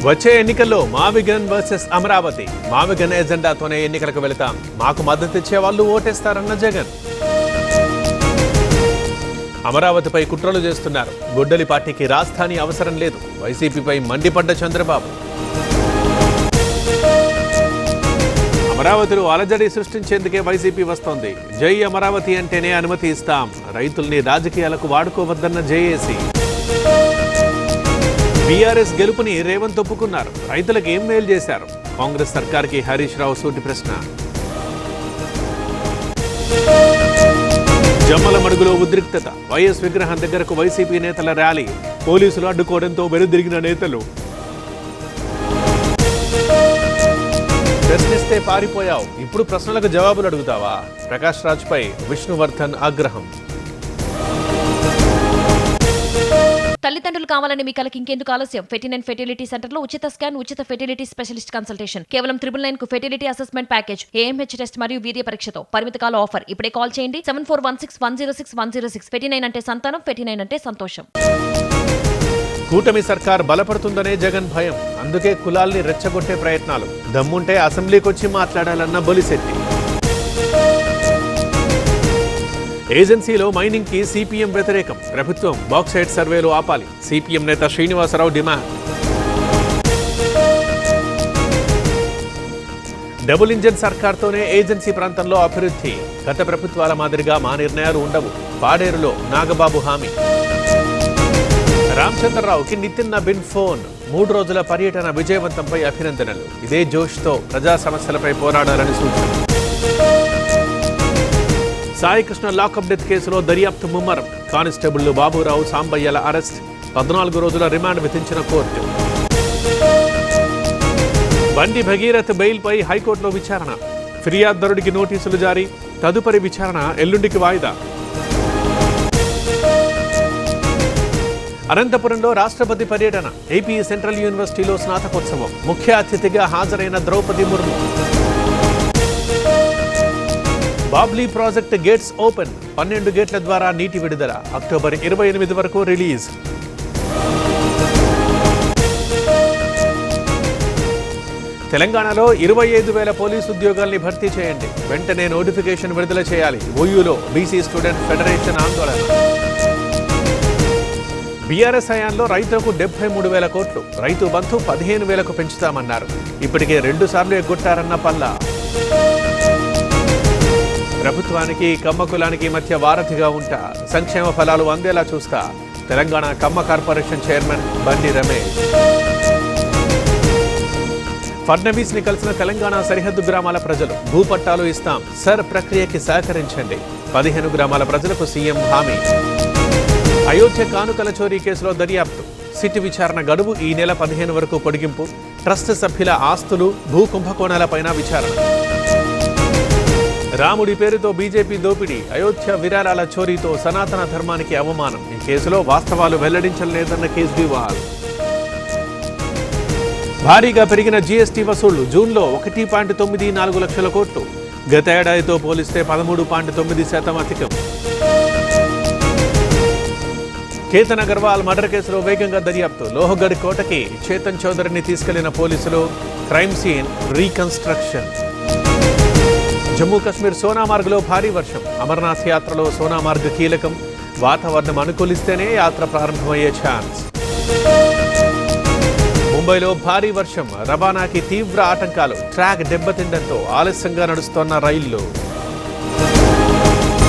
వచ్చే ఎన్నికల్లో మావిగన్ వర్సెస్ అమరావతి. మావిగన్ ఎజెండాతోనే ఎన్నికలకు వెళతాం, మాకు మద్దతు ఇచ్చే వాళ్ళు ఓటేస్తారన్న జగన్. అమరావతిపై కుట్రలు చేస్తున్నారు, గొడ్డలి పార్టీకి రాజధాని అవసరం లేదు, వైసీపీపై మండిపడ్డ చంద్రబాబు. అమరావతిలో అలజడి సృష్టించేందుకే వైసీపీ వస్తోంది. జై అమరావతి అంటేనే అనుమతి ఇస్తాం, రైతుల్ని రాజకీయాలకు వాడుకోవద్దన్న జేఏసీ. బీఆర్ఎస్ గెలుపుని రేవంత్ ఒప్పుకున్నారు, రైతులకు ఏం మేలు చేశారు? కాంగ్రెస్ సర్కార్కి హరీష్ రావు సూటి ప్రశ్న. జమ్మల మడుగులో ఉద్రిక్తత, వైఎస్ విగ్రహం దగ్గరకు వైసీపీ నేతల ర్యాలీ, పోలీసులు అడ్డుకోవడంతో వెనుదిరిగిన నేతలు. ప్రశ్నిస్తే పారిపోయావు, ఇప్పుడు ప్రశ్నలకు జవాబులు అడుగుతావా? ప్రకాష్ రాజ్పై విష్ణువర్ధన్ ఆగ్రహం. తల్లిదండ్రులు కావాలని మీ కలకి ఇంకెందుకు ఆలస్యం? ఫెర్టినైన్ ఫెర్టిలిటీ సెంటర్ లో ఉచిత స్కాన్, ఉచిత ఫెర్టిలిటీ స్పెషలిస్ట్ కన్సల్టేషన్, కేవలం 999 కు fertility assessment package, AMH test మరియు వీర్య పరీక్షతో పరిమిత కాల ఆఫర్. ఇప్పుడే కాల్ చేయండి 7416106106. ఫెర్టినైన్ అంటే సంతానం, ఫెర్టినైన్ అంటే సంతోషం. కూటమి సర్కార్ బలపడుతుందనే జగన్ భయం, అందుకే కులాల్ని రెచ్చగొట్టే ప్రయత్నాలు. దమ్ముంటే అసెంబ్లీకి వచ్చి మాట్లాడాలన్న బొలిశెట్టి. ఏజెన్సీలో మైనింగ్ కి సిపిఎం వ్యతిరేకం, ప్రభుత్వం బాక్సైట్ సర్వేలు ఆపాలి, సిపిఎం నేత శ్రీనివాసరావు డిమాండ్. డబుల్ ఇంజన్ సర్కార్తోనే ఏజెన్సీ ప్రాంతంలో అభివృద్ధి, గత ప్రభుత్వాల మాదిరిగా మా నిర్ణయాలు ఉండవు, పాడేరులో నాగబాబు హామీ. రామచంద్రరావుకి నితిన్ నబీన్ ఫోన్, 3 రోజుల పర్యటన విజయవంతంపై అభినందనలు, ఇదే జోష్తో ప్రజా సమస్యలపై పోరాడాలని సూచన. సాయికృష్ణ లాకప్ డెత్ కేసులో దర్యాప్తు ముమ్మరం, కానిస్టేబుళ్లు బాబురావు, సాంబయ్యల అరెస్ట్, 14 రోజుల రిమాండ్ విధించిన కోర్టు. బండి భగీరథ్ బెయిల్పై హైకోర్టులో విచారణ, ఫిర్యాదుదారుడికి నోటీసులు జారీ, తదుపరి విచారణ ఎల్లుండికి వాయిదా. అనంతపురంలో రాష్ట్రపతి పర్యటన, ఏపీ సెంట్రల్ యూనివర్సిటీలో స్నాతకోత్సవం, ముఖ్య అతిథిగా హాజరైన Droupadi Murmu. Babli project gates open, 12 గేట్ల ద్వారా నీటి విడుదల, అక్టోబర్ 28 వరకు రిలీజ్. తెలంగాణలో 25,000 పోలీసు ఉద్యోగాల్ని భర్తీ చేయండి, వెంటనే నోటిఫికేషన్ విడుదల చేయాలి, ఓయూలో బీసీ స్టూడెంట్ ఫెడరేషన్ ఆందోళన. బీఆర్ఎస్ హయాంలో రైతులకు 73,000 కోట్లు, రైతు బంధు 15,000కు పెంచుతామన్నారు, ఇప్పటికే 2 సార్లు ఎగ్గొట్టారన్న పల్లా. ప్రభుత్వానికి కమ్మ కులానికి మధ్య వారధిగా ఉంటా, సంక్షేమ ఫలాలు అందేలా చూస్తా, తెలంగాణ కమ్మ కార్పొరేషన్ చైర్మన్ బండి రమేష్. ఫడ్నవీస్ ని కలిసిన తెలంగాణ సరిహద్దు గ్రామాల ప్రజలు, భూపట్టాలు ఇస్తాం, సర్ ప్రక్రియకి సహకరించండి, 15 గ్రామాల ప్రజలకు సీఎం హామీ. అయోధ్య కానుకల చోరీ కేసులో దర్యాప్తు, సిట్ విచారణ గడువు ఈ నెల 15 వరకు పొడిగింపు, ట్రస్ట్ సభ్యుల ఆస్తులు, భూ కుంభకోణాలపైన విచారణ. రాముడి పేరుతో బీజేపీ దోపిడీ, అయోధ్య విరాళాల చోరీతో సనాతన ధర్మానికి అవమానం, ఈ కేసులో వాస్తవాలు వెల్లడించలేదన్న కేజ్రీవాల్. భారీగా పెరిగిన జీఎస్టీ వసూళ్లు, జూన్లో 1.94 లక్షల కోట్లు, గత ఏడాదితో పోలిస్తే 13.9% అధికం. కేతన్ అగర్వాల్ మర్డర్ కేసులో వేగంగా దర్యాప్తు, లోహగఢ్ కోటకి చేతన్ చౌదరిని తీసుకెళ్లిన పోలీసులు, crime scene reconstruction. Jammu Kashmir సోనామార్గ్లో భారీ వర్షం, అమర్నాథ్ యాత్రలో సోనామార్గ్ కీలకం, వాతావరణం అనుకూలిస్తేనే యాత్ర ప్రారంభమయ్యే ఛాన్స్. ముంబైలో భారీ వర్షం, రవాణాకి తీవ్ర ఆటంకాలు, ట్రాక్ దెబ్బతిండంతో ఆలస్యంగా నడుస్తోన్న రైళ్లు.